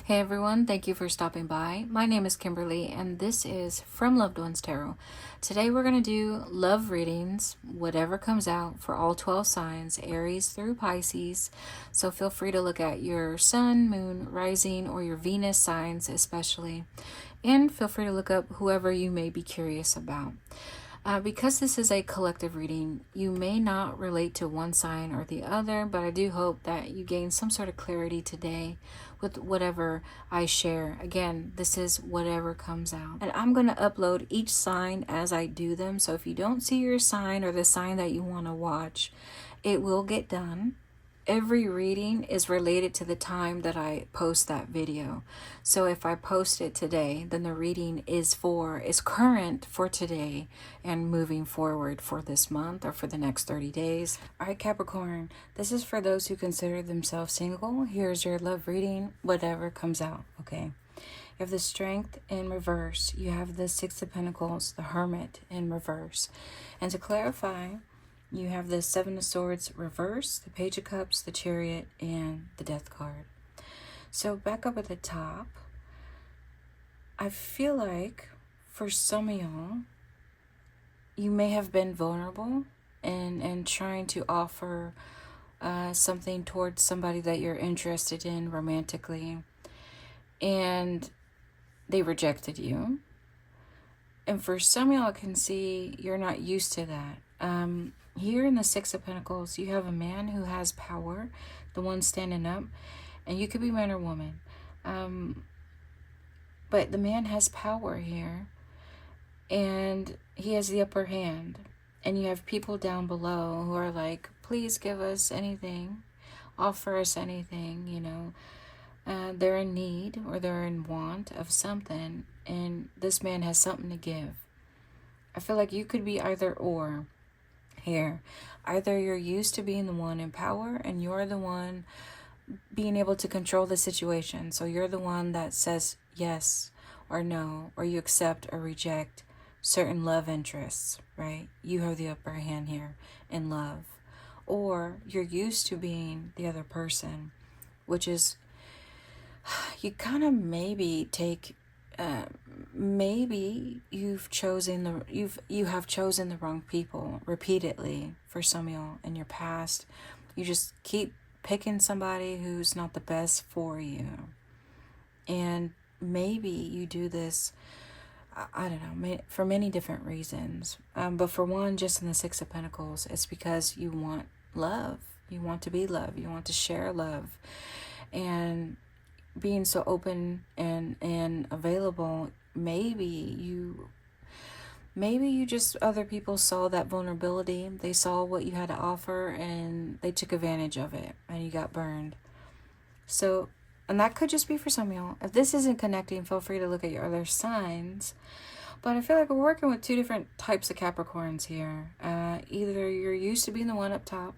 Hey everyone, thank you for stopping by. My name is Kimberly and this is From Loved Ones Tarot. Today we're going to do love readings, whatever comes out for all 12 signs, Aries through Pisces. So feel free to look at your sun, moon, rising, or your Venus signs especially. And feel free to look up whoever you may be curious about. Because this is a collective reading, you may not relate to one sign or the other, but I do hope that you gain some sort of clarity today with whatever I share. Again, this is whatever comes out. And I'm going to upload each sign as I do them. So if you don't see your sign or the sign that you want to watch, it will get done. Every reading is related to the time that I post that video. So if I post it today, then the reading is current for today and moving forward for this month or for the next 30 days. All right, Capricorn, this is for those who consider themselves single. Here's your love reading, whatever comes out, okay? You have the Strength in reverse. You have the Six of Pentacles, the Hermit in reverse. And to clarify, you have the Seven of Swords reverse, the Page of Cups, the Chariot, and the Death card. So back up at the top, I feel like for some of y'all, you may have been vulnerable and trying to offer something towards somebody that you're interested in romantically, and they rejected you. And for some of y'all, I can see you're not used to that. Here in the Six of Pentacles, you have a man who has power, the one standing up, and you could be man or woman. But the man has power here, and he has the upper hand. And you have people down below who are like, please give us anything, offer us anything, you know. They're in need or they're in want of something, and this man has something to give. I feel like you could be either or here. Either you're used to being the one in power and you're the one being able to control the situation. So you're the one that says yes or no, or you accept or reject certain love interests, right? You have the upper hand here in love. Or you're used to being the other person, which is you kind of maybe take maybe you have chosen the wrong people repeatedly. For some of y'all in your past, you just keep picking somebody who's not the best for you, and maybe you do this, I don't know, for many different reasons, but for one, just in the Six of Pentacles, it's because you want love, you want to be loved, you want to share love, and being so open and available, maybe you just, other people saw that vulnerability, they saw what you had to offer, and they took advantage of it, and you got burned. So, and that could just be for some of y'all. If this isn't connecting, feel free to look at your other signs. But I feel like we're working with two different types of Capricorns here. Either you're used to being the one up top,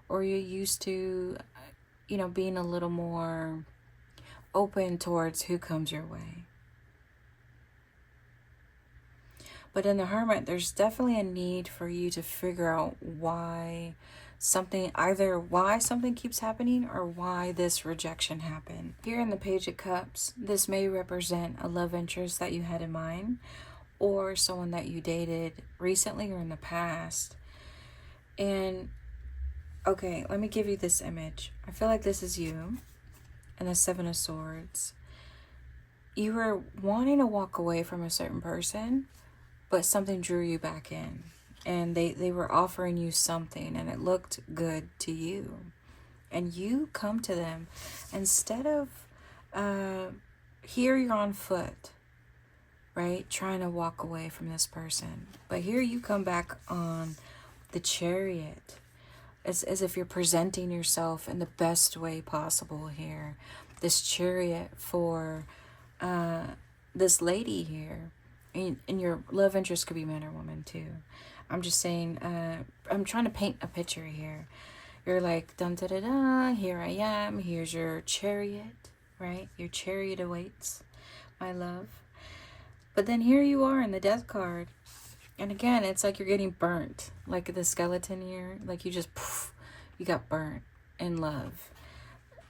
or you're used to, you know, being a little more open towards who comes your way. But in the Hermit, there's definitely a need for you to figure out why something keeps happening or why this rejection happened. Here in the Page of Cups, this may represent a love interest that you had in mind, or someone that you dated recently or in the past. And okay, let me give you this image. I feel like this is you. And the Seven of Swords. You were wanting to walk away from a certain person, but something drew you back in. And they were offering you something, and it looked good to you. And you come to them. Instead of, here you're on foot, right? Trying to walk away from this person. But here you come back on the Chariot. It's as if you're presenting yourself in the best way possible here. This Chariot for this lady here. And your love interest could be man or woman too. I'm just saying, I'm trying to paint a picture here. You're like, dun da da da, here I am. Here's your Chariot, right? Your Chariot awaits, my love. But then here you are in the Death card. And again, it's like you're getting burnt, like the skeleton here, like you just, poof, you got burnt in love.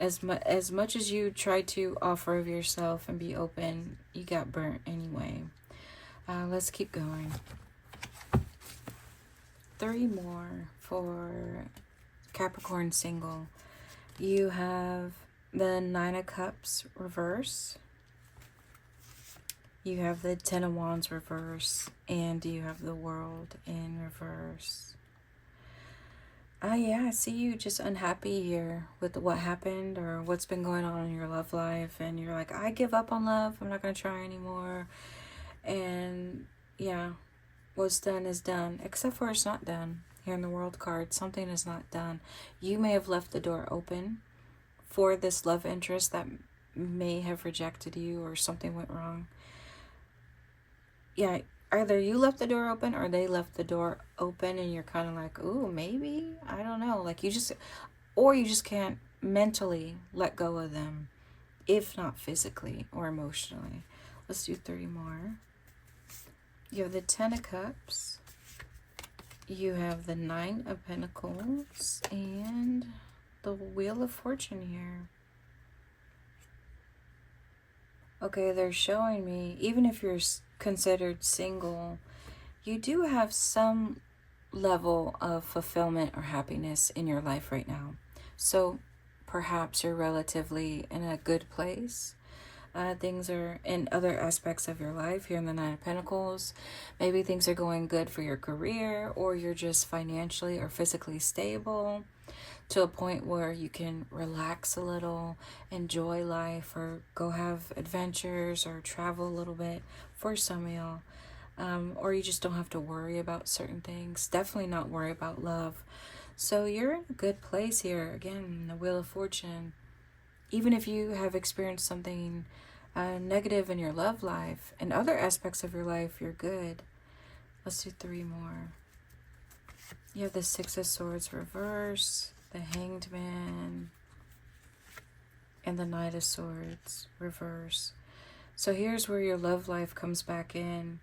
As much as you try to offer of yourself and be open, you got burnt anyway. Let's keep going. 3 more for Capricorn single. You have the 9 of Cups reverse. You have the 10 of Wands reverse. And you have the World in reverse. Yeah, I see you just unhappy here with what happened or what's been going on in your love life. And you're like, I give up on love. I'm not going to try anymore. And yeah, what's done is done. Except for it's not done. Here in the World card, something is not done. You may have left the door open for this love interest that may have rejected you or something went wrong. Yeah, either you left the door open or they left the door open and you're kind of like, ooh, maybe, I don't know. Like you just can't mentally let go of them, if not physically or emotionally. Let's do 3 more. You have the 10 of Cups. You have the 9 of Pentacles and the Wheel of Fortune here. Okay, they're showing me, even if you're considered single, you do have some level of fulfillment or happiness in your life right now. So perhaps you're relatively in a good place. Things are in other aspects of your life here in the 9 of Pentacles. Maybe things are going good for your career, or you're just financially or physically stable to a point where you can relax a little, enjoy life, or go have adventures or travel a little bit for some of y'all. Or you just don't have to worry about certain things. Definitely not worry about love. So you're in a good place here. Again, the Wheel of Fortune. Even if you have experienced something negative in your love life, in other aspects of your life, you're good. Let's do 3 more. You have the 6 of Swords reverse, the Hanged Man, and the Knight of Swords reverse. So here's where your love life comes back in.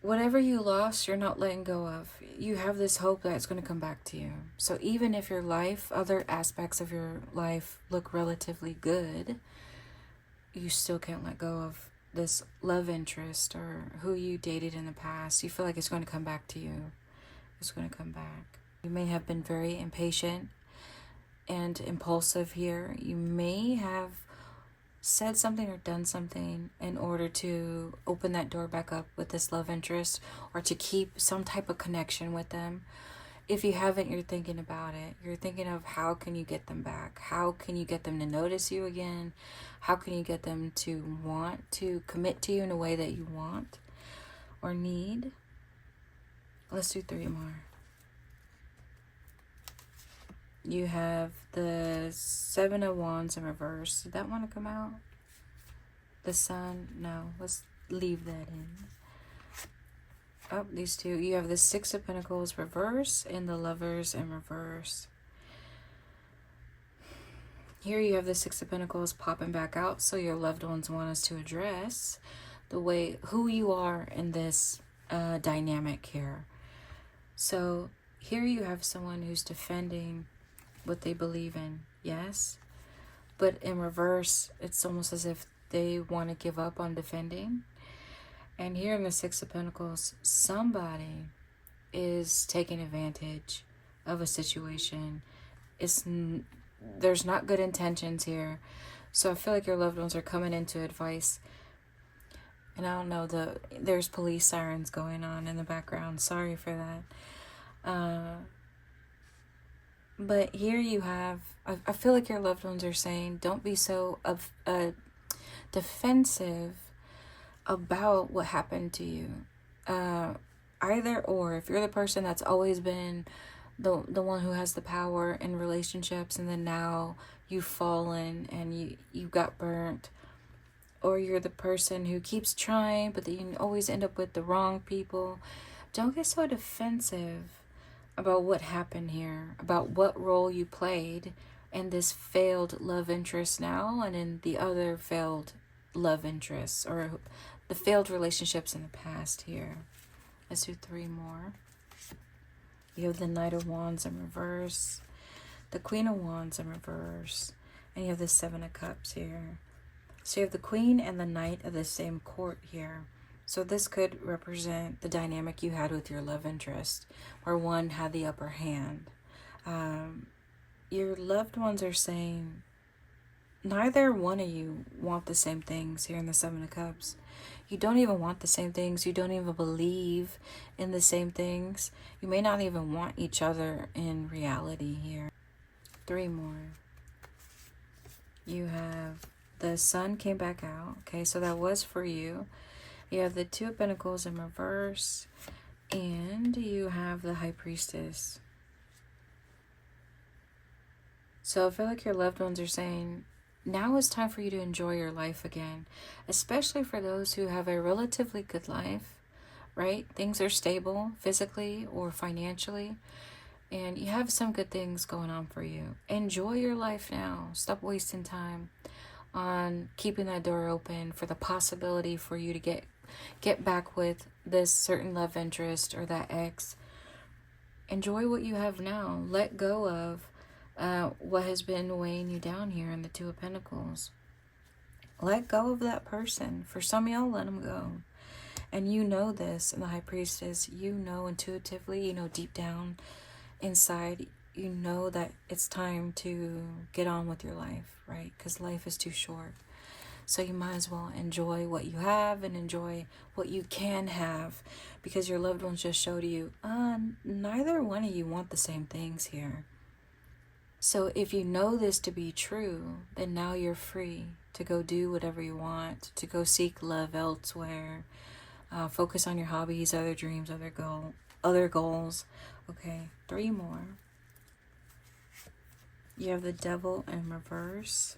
Whatever you lost, you're not letting go of. You have this hope that it's going to come back to you. So even if your life, other aspects of your life look relatively good, you still can't let go of this love interest or who you dated in the past. You feel like it's going to come back to you. It's going to come back. You may have been very impatient and impulsive here. You may have said something or done something in order to open that door back up with this love interest or to keep some type of connection with them. If you haven't, you're thinking about it. You're thinking of how can you get them back? How can you get them to notice you again? How can you get them to want to commit to you in a way that you want or need? Let's do 3 more. You have the 7 of Wands in reverse. Did that want to come out? The Sun? No. Let's leave that in. Oh, these two. You have the 6 of Pentacles reverse and the Lovers in reverse. Here you have the 6 of Pentacles popping back out. So your loved ones want us to address the way, who you are in this dynamic here. So here you have someone who's defending what they believe in, yes, but in reverse it's almost as if they want to give up on defending. And here in the 6 of Pentacles, somebody is taking advantage of a situation. There's not good intentions here. So I feel like your loved ones are coming into advice, and I don't know, there's police sirens going on in the background. Sorry for that. But here you have, I feel like your loved ones are saying, don't be so defensive about what happened to you. Either or, if you're the person that's always been the one who has the power in relationships, and then now you've fallen and you got burnt, or you're the person who keeps trying but then you always end up with the wrong people, don't get so defensive about what happened here, about what role you played in this failed love interest now and in the other failed love interests or the failed relationships in the past here. Let's do 3 more. You have the Knight of Wands in reverse, the Queen of Wands in reverse, and you have the Seven of Cups here. So you have the Queen and the Knight of the same court here. So this could represent the dynamic you had with your love interest, where one had the upper hand. Your loved ones are saying neither one of you want the same things here in the Seven of Cups. You don't even want the same things. You don't even believe in the same things. You may not even want each other in reality here. 3 more. You have the Sun came back out. Okay, so that was for you. You have the Two of Pentacles in reverse. And you have the High Priestess. So I feel like your loved ones are saying, now is time for you to enjoy your life again, especially for those who have a relatively good life, right? Things are stable physically or financially, and you have some good things going on for you. Enjoy your life now. Stop wasting time on keeping that door open for the possibility for you to get back with this certain love interest or that ex. Enjoy what you have now. Let go of what has been weighing you down here in the Two of Pentacles. Let go of that person. For some of y'all, let them go. And you know this in the High Priestess. You know intuitively, you know deep down inside, you know that it's time to get on with your life, right? Because life is too short. So you might as well enjoy what you have and enjoy what you can have, because your loved ones just showed you, neither one of you want the same things here. So if you know this to be true, then now you're free to go do whatever you want, to go seek love elsewhere, focus on your hobbies, other dreams, other goals. Okay, 3 more. You have the Devil in reverse,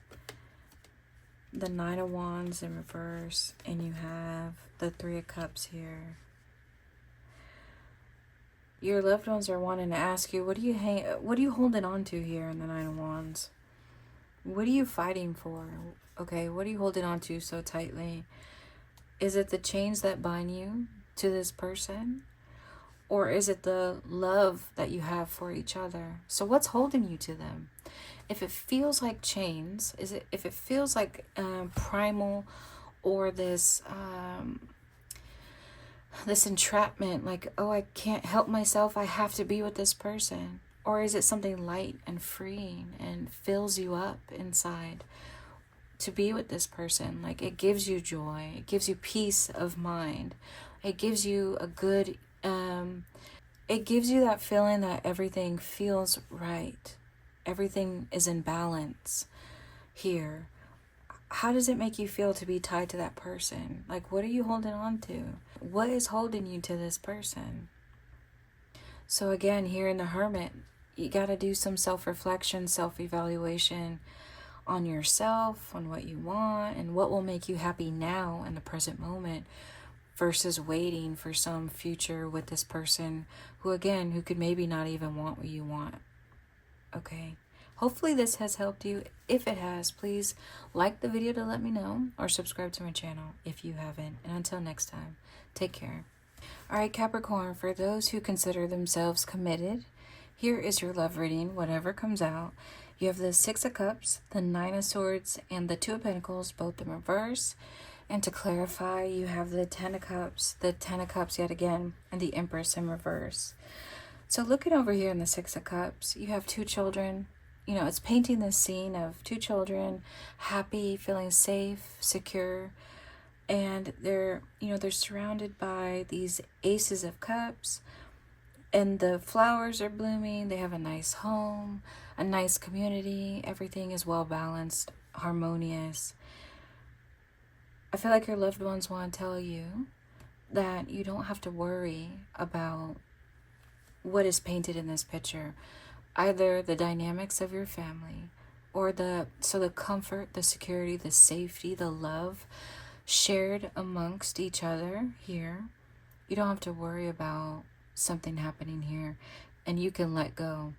the Nine of Wands in reverse, and you have the Three of Cups here. Your loved ones are wanting to ask you, what are you holding on to here in the Nine of Wands? What are you fighting for? Okay, what are you holding on to so tightly? Is it the chains that bind you to this person? Or is it the love that you have for each other? So what's holding you to them? If it feels like chains, if it feels like primal, or this entrapment, like, oh, I can't help myself, I have to be with this person? Or is it something light and freeing and fills you up inside to be with this person? Like, it gives you joy, it gives you peace of mind, it gives you a good it gives you that feeling that everything feels right, everything is in balance here. How does it make you feel to be tied to that person? Like, what are you holding on to? What is holding you to this person? So again, here in the Hermit, you got to do some self-reflection, self-evaluation on yourself, on what you want, and what will make you happy now in the present moment, versus waiting for some future with this person who could maybe not even want what you want. Okay. Hopefully this has helped you. If it has, please like the video to let me know, or subscribe to my channel if you haven't. And until next time, take care. All right, Capricorn, for those who consider themselves committed, here is your love reading, whatever comes out. You have the Six of Cups, the Nine of Swords, and the Two of Pentacles, both in reverse. And to clarify, you have the Ten of Cups yet again, and the Empress in reverse. So looking over here in the Six of Cups, you have 2 children. You know, it's painting this scene of 2 children, happy, feeling safe, secure, and they're surrounded by these Aces of Cups, and the flowers are blooming. They have a nice home, a nice community. Everything is well balanced, harmonious. I feel like your loved ones want to tell you that you don't have to worry about what is painted in this picture. Either the dynamics of your family, or the comfort, the security, the safety, the love shared amongst each other here. You don't have to worry about something happening here, and you can let go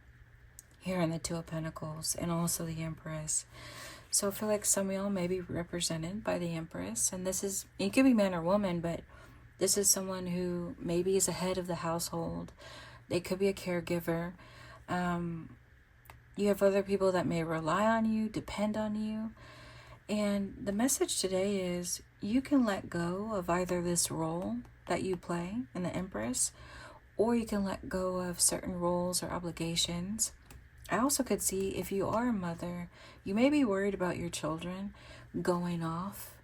here in the Two of Pentacles and also the Empress. So I feel like some of y'all may be represented by the Empress, and it could be man or woman, but this is someone who maybe is a head of the household. They could be a caregiver. You have other people that may rely on you, depend on you. And the message today is you can let go of either this role that you play in the Empress, or you can let go of certain roles or obligations. I also could see if you are a mother, you may be worried about your children going off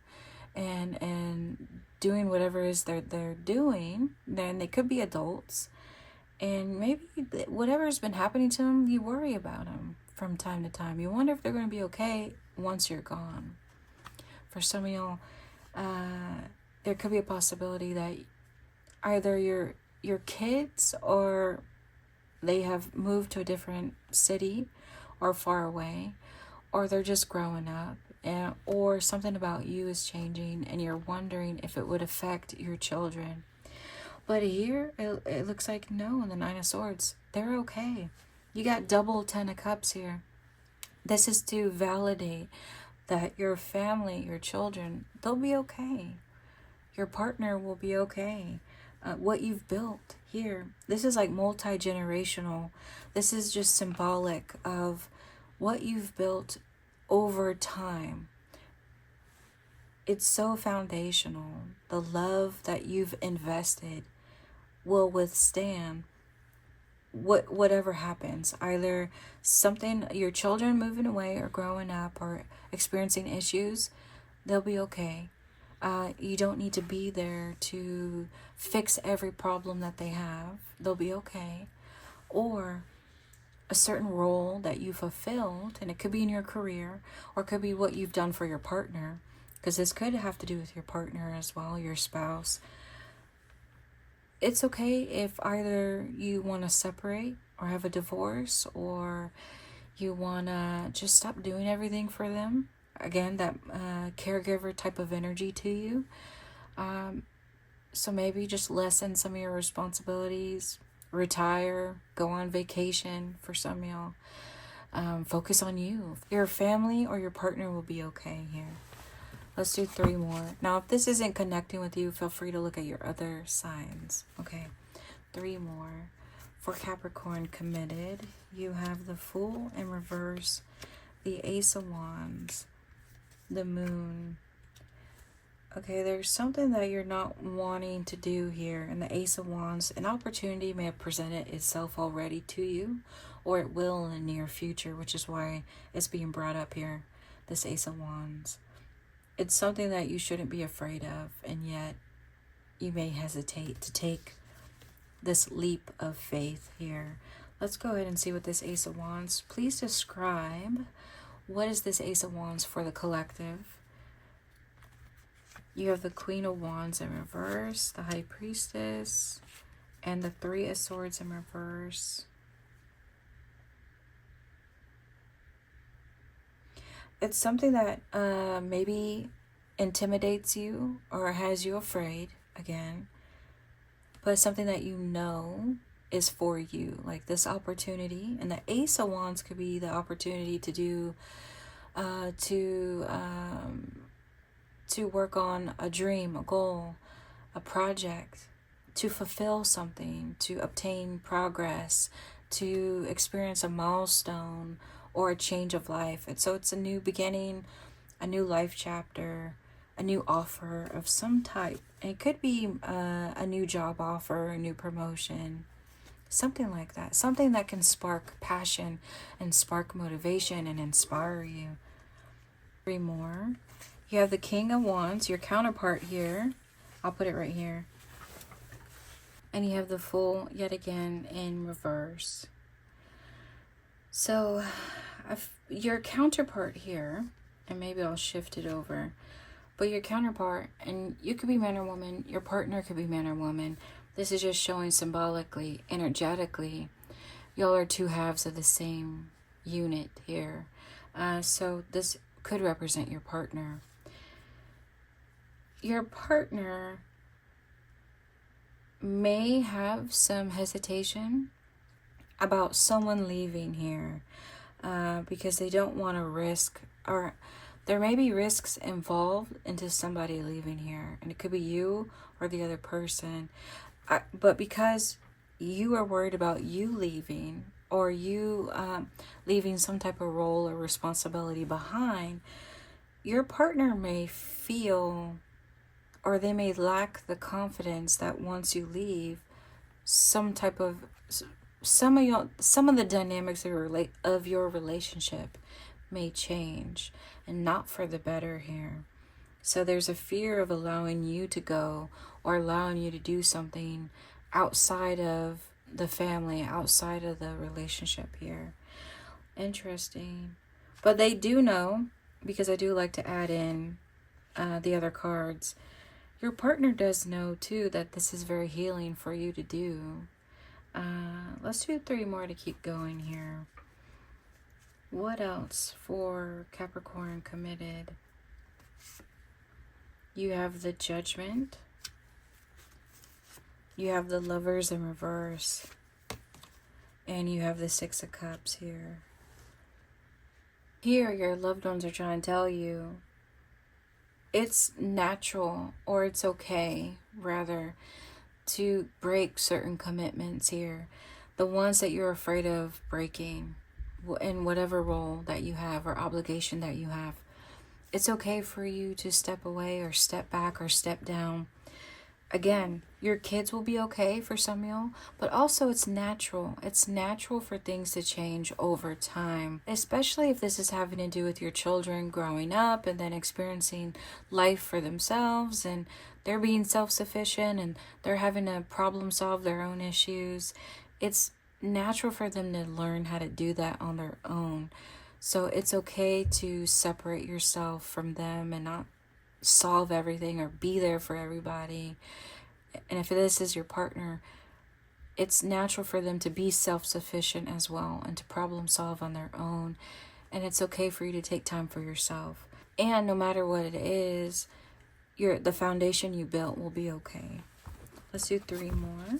and doing whatever it is they're doing. Then they could be adults, and maybe whatever's been happening to them, you worry about them from time to time. You wonder if they're going to be okay once you're gone. For some of y'all, there could be a possibility that either your kids, or they have moved to a different city or far away, or they're just growing up, or something about you is changing and you're wondering if it would affect your children. But here, it looks like no, in the Nine of Swords, they're okay. You got double Ten of Cups here. This is to validate that your family, your children, they'll be okay. Your partner will be okay. What you've built here, this is like multi-generational. This is just symbolic of what you've built over time. It's so foundational. The love that you've invested will withstand whatever happens. Either something, your children moving away or growing up or experiencing issues, they'll be okay. You don't need to be there to fix every problem that they have. They'll be okay. Or a certain role that you fulfilled, and it could be in your career, or it could be what you've done for your partner, because this could have to do with your partner as well, your spouse. It's okay if either you want to separate or have a divorce, or you want to just stop doing everything for them. Again, that caregiver type of energy to you. So maybe just lessen some of your responsibilities, retire, go on vacation for some of y'all. Focus on you. Your family or your partner will be okay here. Let's do 3 more. Now, if this isn't connecting with you, feel free to look at your other signs. Okay, 3 more. For Capricorn committed, you have the Fool in reverse, the Ace of Wands, the Moon. Okay, there's something that you're not wanting to do here. And the Ace of Wands, an opportunity may have presented itself already to you, or it will in the near future, which is why it's being brought up here, this Ace of Wands. It's something that you shouldn't be afraid of, and yet you may hesitate to take this leap of faith here. Let's go ahead and see what this Ace of Wands. Please describe, what is this Ace of Wands for the collective? You have the Queen of Wands in reverse, the High Priestess, and the 3 of Swords in reverse. It's something that maybe intimidates you or has you afraid, again. But it's something that you know is for you. Like this opportunity. And the Ace of Wands could be the opportunity to do, to work on a dream, a goal, a project, to fulfill something, to obtain progress, to experience a milestone, or a change of life. And so it's a new beginning, a new life chapter, a new offer of some type. And it could be a new job offer, a new promotion, something like that. Something that can spark passion and spark motivation and inspire you. 3 more. You have the King of Wands, your counterpart here. I'll put it right here. And you have the Fool yet again in reverse. So your counterpart here, and maybe I'll shift it over, but your counterpart, and you could be man or woman, your partner could be man or woman. This is just showing symbolically, energetically, y'all are 2 halves of the same unit here. So this could represent your partner. Your partner may have some hesitation about someone leaving here, because they don't want to risk, or there may be risks involved into somebody leaving here, and it could be you or the other person, but because you are worried about you leaving, or you leaving some type of role or responsibility behind, your partner may feel, or they may lack the confidence that once you leave, some of the dynamics of your relationship may change, and not for the better here. So there's a fear of allowing you to go, or allowing you to do something outside of the family, outside of the relationship here. Interesting. But they do know, because I do like to add in the other cards, your partner does know too that this is very healing for you to do. Let's do 3 more to keep going here. What else for Capricorn committed? You have the Judgment. You have the Lovers in reverse. And you have the 6 of Cups here. Here, your loved ones are trying to tell you it's natural, or it's okay, rather, to break certain commitments here. The ones that you're afraid of breaking, in whatever role that you have or obligation that you have. It's okay for you to step away, or step back, or step down. Again, your kids will be okay for some of y'all, but also it's natural. It's natural for things to change over time, especially if this is having to do with your children growing up and then experiencing life for themselves, and they're being self-sufficient and they're having to problem solve their own issues. It's natural for them to learn how to do that on their own. So it's okay to separate yourself from them and not solve everything or be there for everybody. And if this is your partner, it's natural for them to be self-sufficient as well and to problem solve on their own. And it's okay for you to take time for yourself. And no matter what it is, the foundation you built will be okay. Let's do 3 more.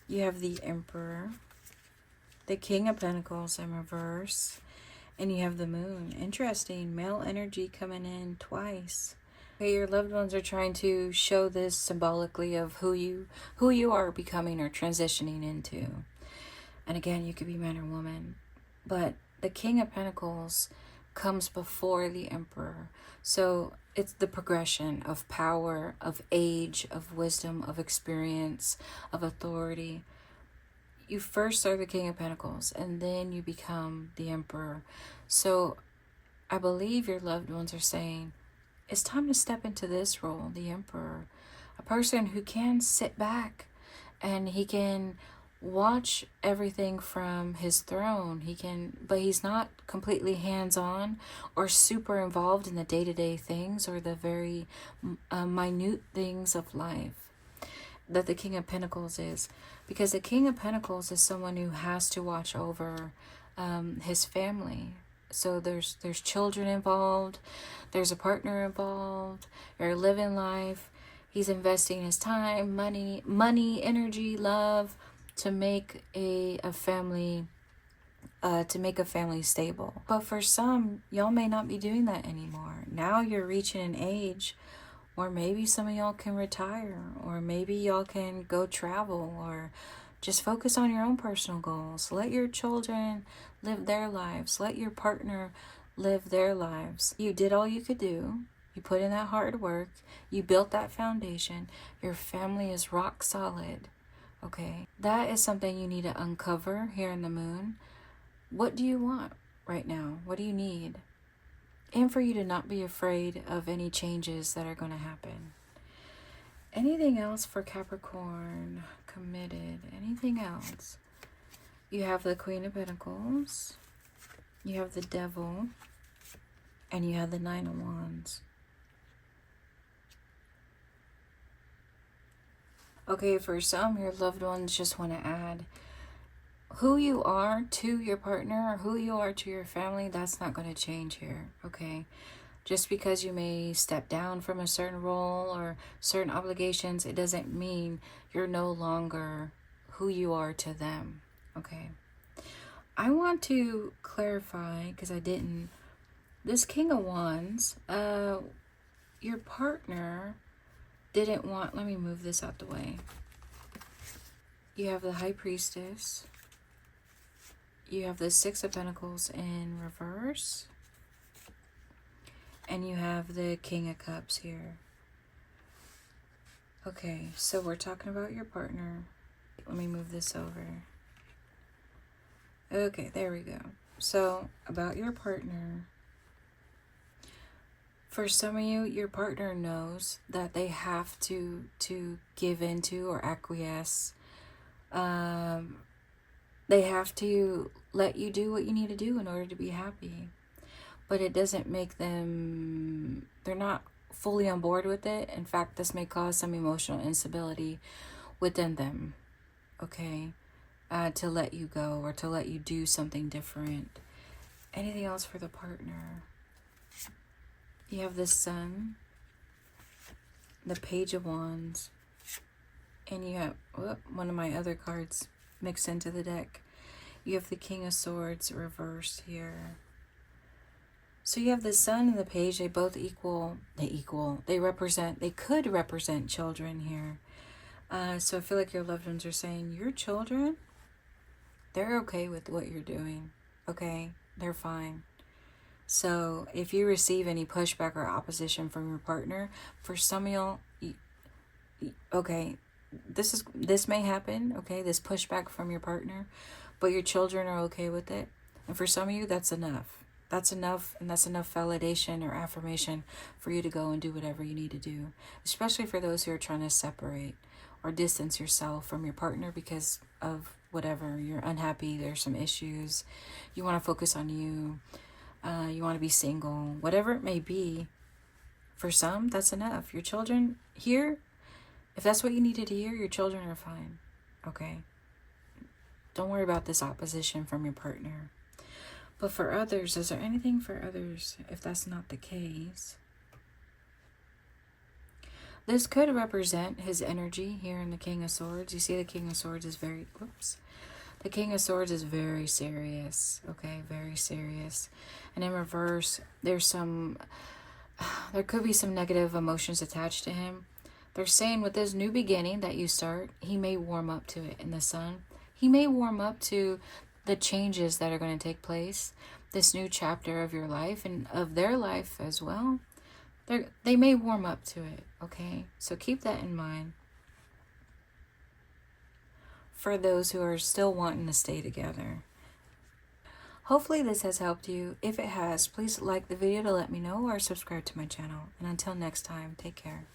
You have the Emperor, the King of Pentacles in reverse, and you have the Moon. Interesting. Male energy coming in twice. Okay, your loved ones are trying to show this symbolically of who you are becoming or transitioning into. And again, you could be man or woman. But the King of Pentacles comes before the Emperor. So it's the progression of power, of age, of wisdom, of experience, of authority. You first are the King of Pentacles, and then you become the Emperor. So I believe your loved ones are saying, it's time to step into this role, the Emperor. A person who can sit back and he can watch everything from his throne. But he's not completely hands-on or super involved in the day-to-day things or the very minute things of life that the King of Pentacles is. Because the King of Pentacles is someone who has to watch over his family. So there's children involved, there's a partner involved, they're living life. He's investing his time, money, energy, love to make a family stable. But for some, y'all may not be doing that anymore. Now you're reaching an age, or maybe some of y'all can retire, or maybe y'all can go travel, or just focus on your own personal goals. Let your children live their lives. Let your partner live their lives. You did all you could do. You put in that hard work. You built that foundation. Your family is rock solid. Okay? That is something you need to uncover here in the Moon. What do you want right now? What do you need? And for you to not be afraid of any changes that are going to happen. Anything else for Capricorn committed? Anything else? You have the Queen of Pentacles. You have the Devil. And you have the 9 of Wands. Okay, for some, your loved ones just want to add who you are to your partner or who you are to your family. That's not going to change here, okay? Just because you may step down from a certain role or certain obligations, it doesn't mean you're no longer who you are to them, okay? I want to clarify, because I didn't, this King of Wands, your partner didn't want, let me move this out the way. You have the High Priestess. You have the Six of Pentacles in reverse. And you have the King of Cups here. Okay, so we're talking about your partner. Let me move this over. Okay, there we go. So, about your partner. For some of you, your partner knows that they have to give into or acquiesce. They have to let you do what you need to do in order to be happy. But it doesn't make them, they're not fully on board with it. In fact, this may cause some emotional instability within them, okay? To let you go or to let you do something different. Anything else for the partner? You have the Sun, the Page of Wands, and you have one of my other cards mixed into the deck. You have the King of Swords reversed here. So you have the Sun and the Page. They both they represent, they could represent children here. So I feel like your loved ones are saying, your children, they're okay with what you're doing. Okay, they're fine. So if you receive any pushback or opposition from your partner, for some of y'all, okay, this may happen, okay, this pushback from your partner, but your children are okay with it. And for some of you, that's enough. That's enough, and that's enough validation or affirmation for you to go and do whatever you need to do, especially for those who are trying to separate or distance yourself from your partner because of whatever. You're unhappy, there's some issues, you want to focus on you, you want to be single, whatever it may be. For some, that's enough. Your children here, if that's what you needed to hear, your children are fine, okay? Don't worry about this opposition from your partner. But for others, is there anything for others if that's not the case? This could represent his energy here in the King of Swords. You see the King of Swords is very, the King of Swords is very serious, okay, very serious. And in reverse, there could be some negative emotions attached to him. They're saying with this new beginning that you start, he may warm up to it in the Sun. He may warm up to the changes that are going to take place, this new chapter of your life and of their life as well. They may warm up to it, okay? So keep that in mind for those who are still wanting to stay together. Hopefully this has helped you. If it has, please like the video to let me know or subscribe to my channel. And until next time, take care.